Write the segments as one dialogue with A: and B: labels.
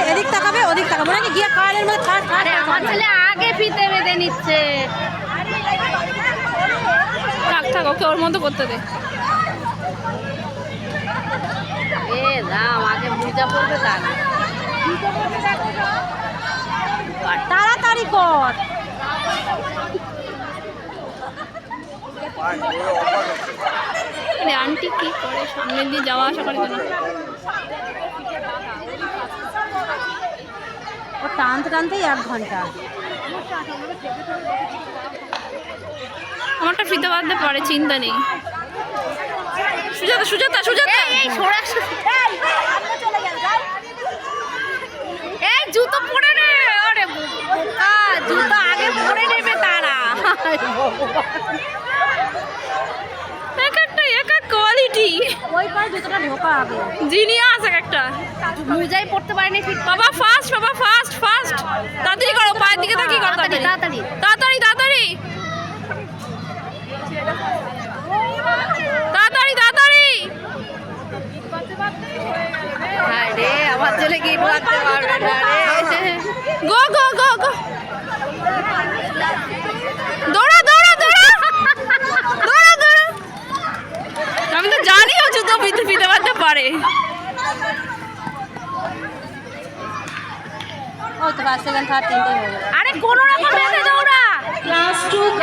A: ছেলে এদিক তাকাবে ওদিক তাকাবে নাকি গিয়ে কারের মধ্যে থাক থাক।
B: আমার ছেলে আগে ফিতে বেঁধে নিচ্ছে।
C: থাক থাক, ওকে ওর মতো করতে দে।
B: এ রাম, আগে বুঝা পড়বে তার।
A: তাড়াতাড়ি কর।
C: আন্টি কি করে সামনে দিয়ে যাওয়া আসা করে কেন?
A: ও টানতে টানতেই 1 ঘন্টা।
C: আমারটা ফিতে বাঁধতে পারে, চিন্তা নেই। সুজাতা সুজাতা সুজাতা,
B: এই সরা, এই জুতো পরে নে। আরে বোকা, জুতো আগে পরে নেবে তারা।
C: এক এক কোয়ালিটি।
A: ওই পারে জুতোটা ঢোকা আগে।
C: জিনিয়াস এক একটা।
B: মোজাই পড়তে পারেনি ঠিক।
C: বাবা ফাস্ট, বাবা ফাস্ট ফাস্ট, তাড়াতাড়ি করো, পায়ের দিকে তাকিয়ে করো,
B: তাড়াতাড়ি
C: তাড়াতাড়ি
B: তাড়াতাড়ি।
C: তাড়াতাড়ি তাড়াতাড়ি তাড়াতাড়ি।
B: হ্যাঁ রে, আমার ছেলে কি বাঁধতে পারবে না রে।
C: গো গো গো গো, দৌড়া দৌড়া দৌড়া দৌড়া দৌড়া। আমি তো জানি ও জুতো ফিতে বাঁধতে পারে।
A: ওই তো 5 সেকেন্ড 3 তিনটে হয়ে গেল।
B: আরে কোনো রকম বেঁধে দৌড়া।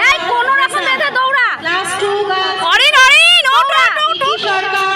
B: এই কোনো রকম বেঁধে দৌড়া।
C: অরিন অরিন, ওটা ওটা।